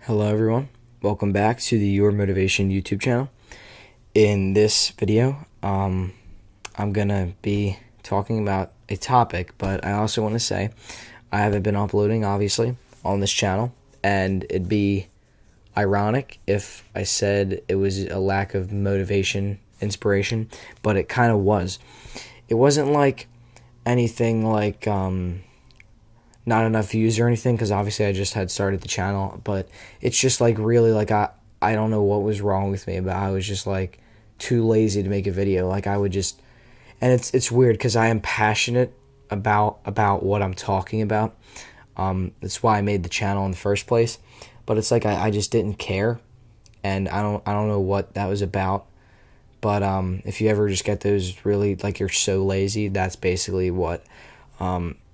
Hello everyone, welcome back to the Your Motivation YouTube channel. In this video, I'm gonna be talking about a topic, but I also want to say I haven't been uploading, obviously, on this channel, and it'd be ironic if I said it was a lack of motivation, inspiration, but it kind of was. It wasn't like anything like not enough views or anything, because obviously I just had started the channel, but it's just like really like I don't know what was wrong with me, but I was just like too lazy to make a video. Like I would just, and it's weird because I am passionate about what I'm talking about. That's why I made the channel in the first place, but it's like I just didn't care, and I don't know what that was about. But if you ever just get those really like you're so lazy, that's basically what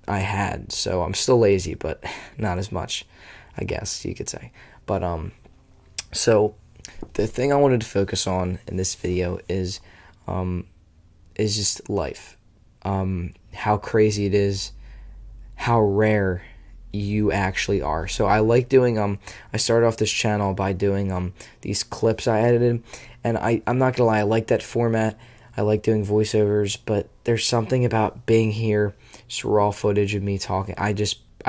I had. So I'm still lazy, but not as much, I guess you could say. But so the thing I wanted to focus on in this video is just life. How crazy it is, how rare you actually are. So I like doing I started off this channel by doing these clips I edited, and I'm not gonna lie, I like that format. I like doing voiceovers, but there's something about being here, just raw footage of me talking. I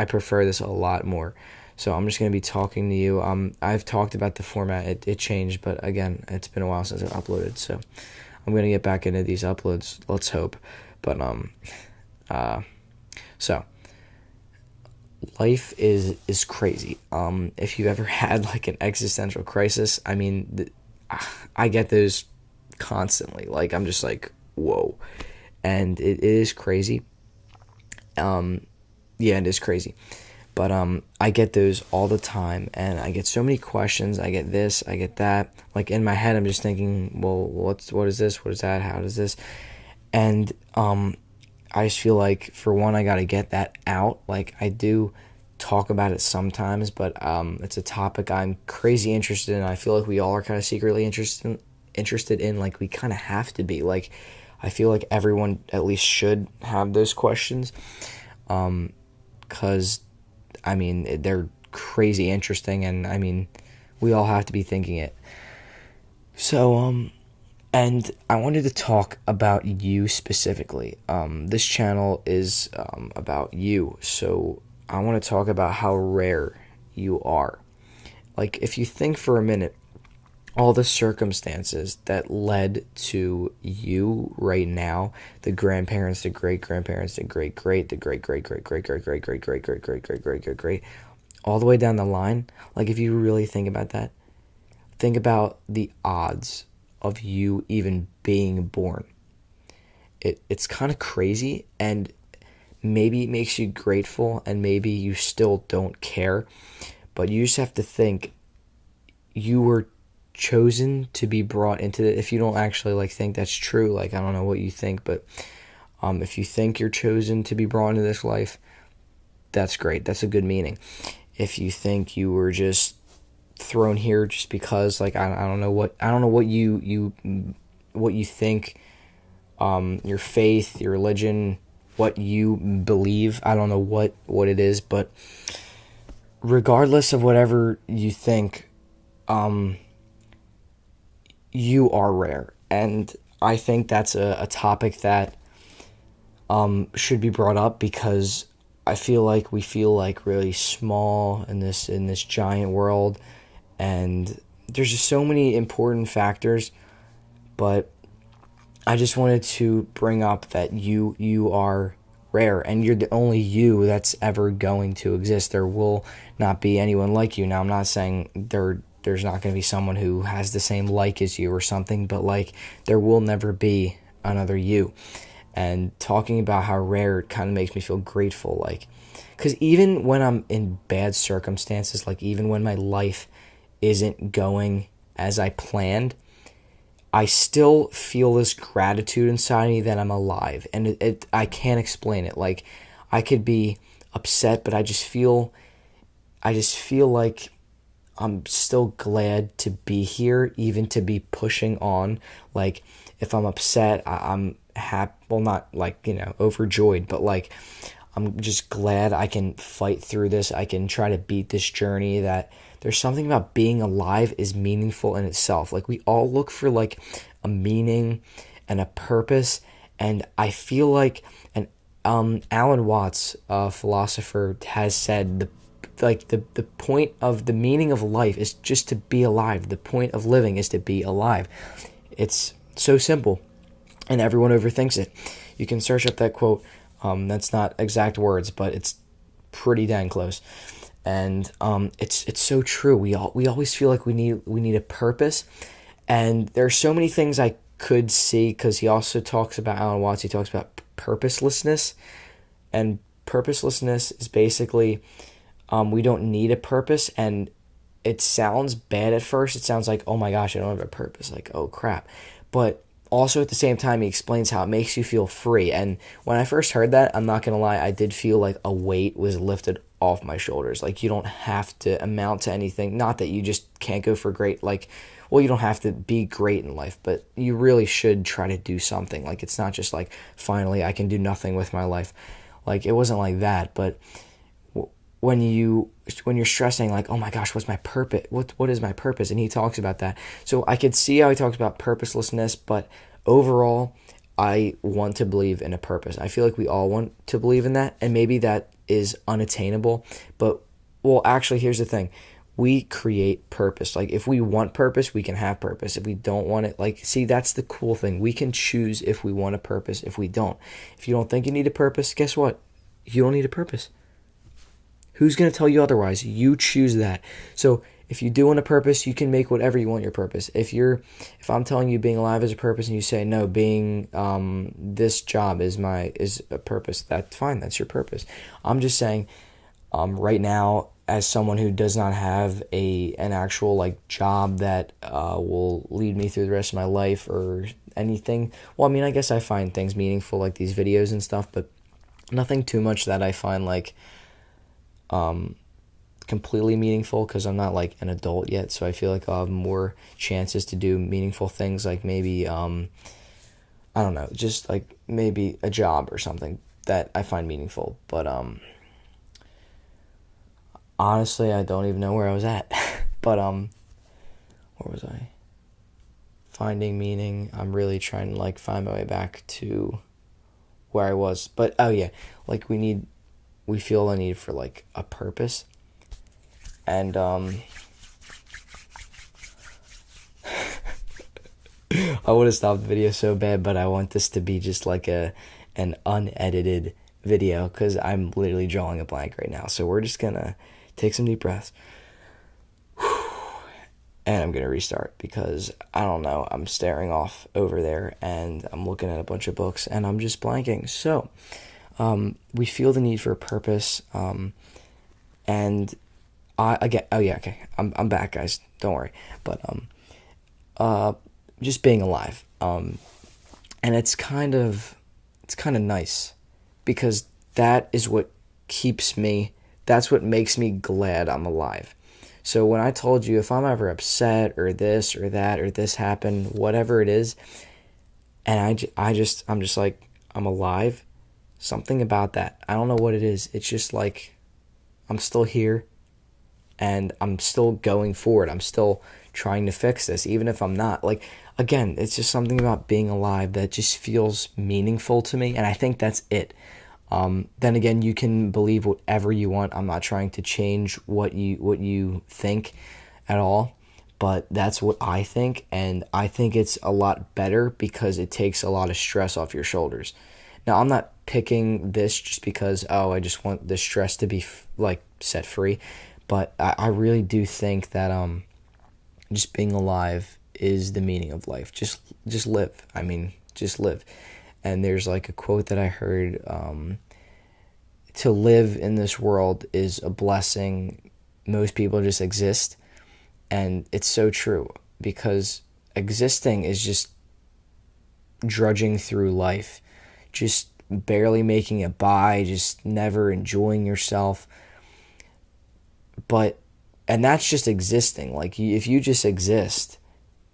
prefer this a lot more. So I'm just gonna be talking to you. I've talked about the format. It changed, but again, it's been a while since I've uploaded, so I'm gonna get back into these uploads. Let's hope. But so life is crazy. If you've ever had like an existential crisis, I mean, I get those constantly. Like I'm just like, whoa, and it is crazy. Yeah, it is crazy, but I get those all the time, and I get so many questions. I get this, I get that. Like in my head, I'm just thinking, well, what is this? What is that? How does this? And I just feel like, for one, I got to get that out. Like I do talk about it sometimes, but it's a topic I'm crazy interested in. I feel like we all are kind of secretly interested in, like we kind of have to be. Like I feel like everyone at least should have those questions, because I mean they're crazy interesting, and I mean we all have to be thinking it. So and I wanted to talk about you specifically. This channel is about you, so I want to talk about how rare you are. Like if you think for a minute, all the circumstances that led to you right now, the grandparents, the great-grandparents, the great-great, the great-great-great-great-great-great-great-great-great-great-great-great, all the way down the line, like if you really think about that, think about the odds of you even being born. It's kind of crazy, and maybe it makes you grateful, and maybe you still don't care, but you just have to think you were chosen to be brought into it. If you don't actually like think that's true, like I don't know what you think, but if you think you're chosen to be brought into this life, that's great. That's a good meaning. If you think you were just thrown here just because, like I don't know what you think, your faith, your religion, what you believe, I don't know what it is, but regardless of whatever you think, you are rare, and I think that's a topic that should be brought up, because I feel like we feel like really small in this giant world, and there's just so many important factors, but I just wanted to bring up that you are rare, and you're the only you that's ever going to exist. There will not be anyone like you. Now, I'm not saying there's not going to be someone who has the same like as you or something, but like there will never be another you. And talking about how rare, it kind of makes me feel grateful, like, because even when I'm in bad circumstances, like even when my life isn't going as I planned, I still feel this gratitude inside me that I'm alive, and I can't explain it. Like I could be upset, but I just feel like I'm still glad to be here, even to be pushing on. Like if I'm upset, I'm happy, well, not like, overjoyed, but like I'm just glad I can fight through this. I can try to beat this journey that there's something about being alive is meaningful in itself. Like, we all look for like a meaning and a purpose, and I feel like, and Alan Watts, a philosopher, has said the point of the meaning of life is just to be alive. The point of living is to be alive. It's so simple, and everyone overthinks it. You can search up that quote. That's not exact words, but it's pretty dang close. And it's so true. We always feel like we need a purpose, and there are so many things I could see, because he also talks about, Alan Watts, he talks about purposelessness, and purposelessness is basically, we don't need a purpose, and it sounds bad at first. It sounds like, oh my gosh, I don't have a purpose, like, oh crap. But also at the same time, he explains how it makes you feel free. And when I first heard that, I'm not gonna lie, I did feel like a weight was lifted off my shoulders. Like, you don't have to amount to anything. Not that you just can't go for great, like, well, you don't have to be great in life, but you really should try to do something. Like, it's not just like, finally I can do nothing with my life. Like, it wasn't like that. But when you're stressing, like, oh my gosh, what's my purpose? What is my purpose? And he talks about that. So I could see how he talks about purposelessness, but overall, I want to believe in a purpose. I feel like we all want to believe in that, and maybe that is unattainable. But, well, actually, here's the thing. We create purpose. Like, if we want purpose, we can have purpose. If we don't want it, like, see, that's the cool thing. We can choose if we want a purpose, if we don't. If you don't think you need a purpose, guess what? You don't need a purpose. Who's going to tell you otherwise? You choose that. So if you do want a purpose, you can make whatever you want your purpose. If I'm telling you being alive is a purpose, and you say, no, being this job is a purpose, that's fine. That's your purpose. I'm just saying, right now, as someone who does not have an actual like job that will lead me through the rest of my life or anything. Well, I mean, I guess I find things meaningful, like these videos and stuff, but nothing too much that I find like completely meaningful, because I'm not like an adult yet, so I feel like I'll have more chances to do meaningful things, like maybe I don't know, just like maybe a job or something that I find meaningful. But honestly, I don't even know where I was at. But where was I? Finding meaning. I'm really trying to like find my way back to where I was. But oh yeah, like we feel a need for like a purpose. And I would have stopped the video so bad, but I want this to be just like an unedited video, because I'm literally drawing a blank right now. So we're just gonna take some deep breaths. And I'm gonna restart, because I don't know, I'm staring off over there and I'm looking at a bunch of books and I'm just blanking. So we feel the need for a purpose, and I'm back, guys, don't worry. But just being alive, and it's kind of nice, because that is what keeps me, that's what makes me glad I'm alive. So when I told you, if I'm ever upset or this or that or this happened, whatever it is, and I'm just like, I'm alive, something about that, I don't know what it is, it's just like, I'm still here, and I'm still going forward. I'm still trying to fix this, even if I'm not. Like, again, it's just something about being alive that just feels meaningful to me, and I think that's it. Then again, you can believe whatever you want. I'm not trying to change what you think at all, but that's what I think, and I think it's a lot better because it takes a lot of stress off your shoulders. Now, I'm not picking this just because, I just want the stress to be set free. But I really do think that just being alive is the meaning of life. Just live. I mean, just live. And there's like a quote that I heard, to live in this world is a blessing. Most people just exist. And it's so true, because existing is just drudging through life, just barely making it by, just never enjoying yourself. And that's just existing. Like, if you just exist,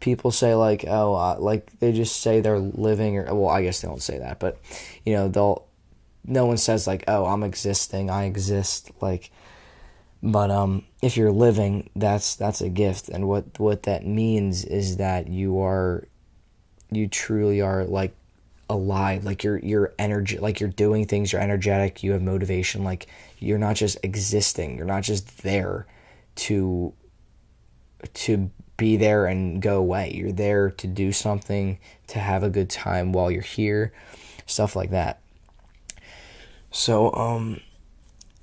people say like, like they just say they're living, or, well, I guess they don't say that, but no one says like, I'm existing, I exist. Like, But if you're living, that's a gift, and what that means is that you truly are like alive, like you're energy, like you're doing things, you're energetic, you have motivation, like you're not just existing, you're not just there to be there and go away. You're there to do something, to have a good time while you're here, stuff like that. So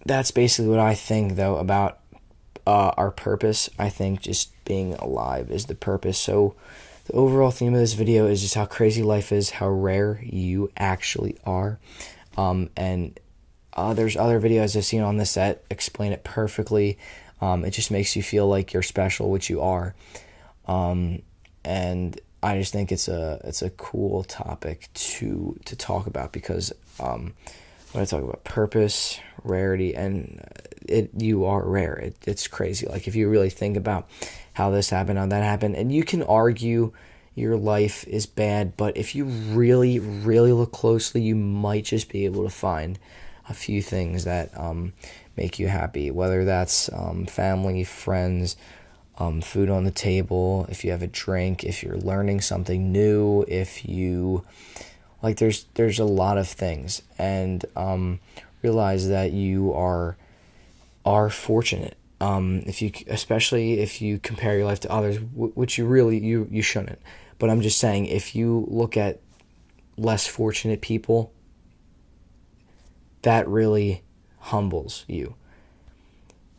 that's basically what I think though about our purpose. I think just being alive is the purpose. So the overall theme of this video is just how crazy life is, how rare you actually are. And there's other videos I've seen on this that explain it perfectly. It just makes you feel like you're special, which you are. And I just think it's a cool topic to talk about because when I talk about purpose, rarity, and you are rare. It's crazy. Like if you really think about how this happened, how that happened, and you can argue your life is bad, but if you really, really look closely, you might just be able to find a few things that make you happy, whether that's family, friends, food on the table, if you have a drink, if you're learning something new, if you like there's a lot of things, and realize that you are fortunate. Especially if you compare your life to others, which you really you shouldn't. But I'm just saying, if you look at less fortunate people, that really humbles you.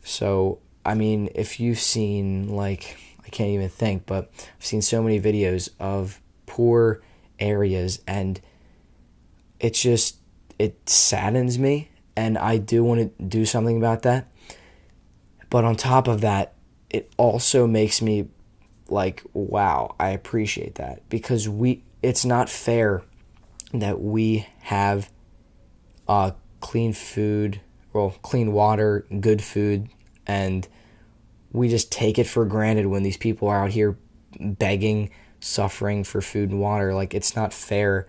So, I mean, if you've seen, like, I can't even think, but I've seen so many videos of poor areas, and it saddens me, and I do want to do something about that. But on top of that, it also makes me like, wow, I appreciate that, because it's not fair that we have clean food, well, clean water, good food, and we just take it for granted when these people are out here begging, suffering for food and water. Like, it's not fair.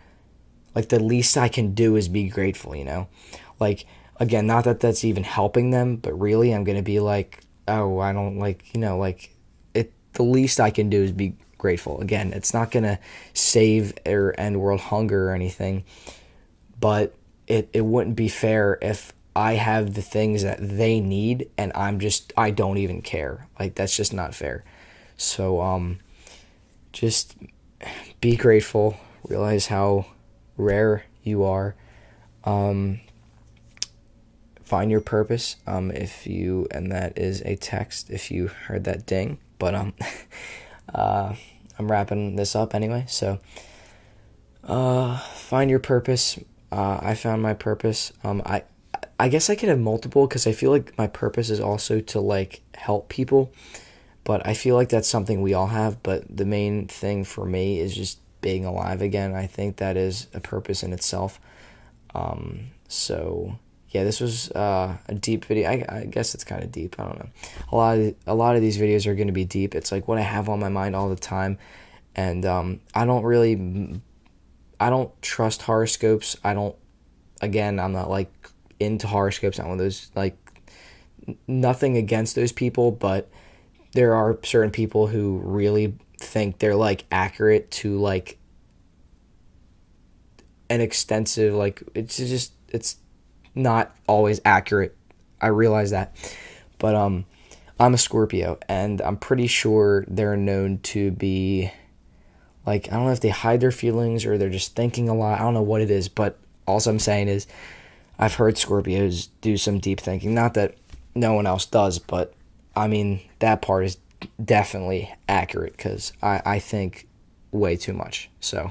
Like, the least I can do is be grateful, you know? Like, again, not that that's even helping them, but really I'm going to be like, oh, I don't like, the least I can do is be grateful. Again, it's not going to save or end world hunger or anything, but it wouldn't be fair if I have the things that they need and I don't even care. Like, that's just not fair. So, just be grateful, realize how rare you are, find your purpose, and that is a text if you heard that ding, but I'm wrapping this up anyway, so find your purpose. I found my purpose. I guess I could have multiple, because I feel like my purpose is also to like help people, but I feel like that's something we all have, but the main thing for me is just being alive again. I think that is a purpose in itself. So yeah, this was a deep video. I guess it's kind of deep. I don't know. A lot of these videos are going to be deep. It's like what I have on my mind all the time, and I don't trust horoscopes. I'm not like into horoscopes. I'm one of those, like, nothing against those people, but there are certain people who really think they're like accurate to like an extensive, like, it's not always accurate. I realize that. But I'm a Scorpio, and I'm pretty sure they're known to be like, I don't know if they hide their feelings or they're just thinking a lot. I don't know what it is, but all I'm saying is I've heard Scorpios do some deep thinking. Not that no one else does, but I mean, that part is definitely accurate, because I think way too much. So,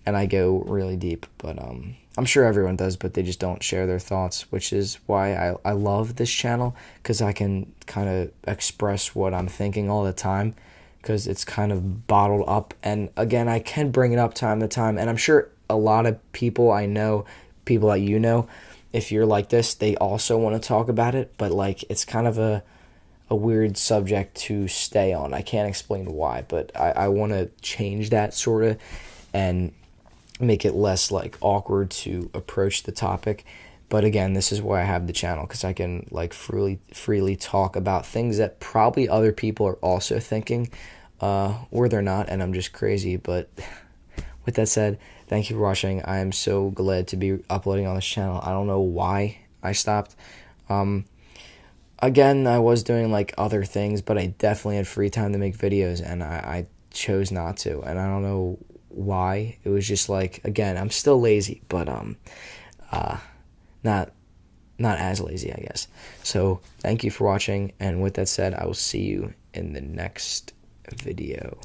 and I go really deep, but I'm sure everyone does, but they just don't share their thoughts, which is why I love this channel, because I can kind of express what I'm thinking all the time, because it's kind of bottled up. And again, I can bring it up time to time, and I'm sure a lot of people I know, people that you know, if you're like this, they also want to talk about it, but like, it's kind of a weird subject to stay on. I can't explain why, but I want to change that sort of, and make it less like awkward to approach the topic. But again, this is why I have the channel, because I can like freely talk about things that probably other people are also thinking, or they're not, and I'm just crazy. But with that said, thank you for watching. I am so glad to be uploading on this channel. I don't know why I stopped. Again, I was doing like other things, but I definitely had free time to make videos, and I chose not to, and I don't know why. It was just like, again, I'm still lazy, but not as lazy, I guess. So thank you for watching, and with that said, I will see you in the next video.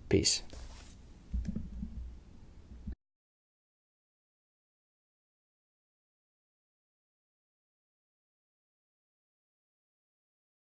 Peace.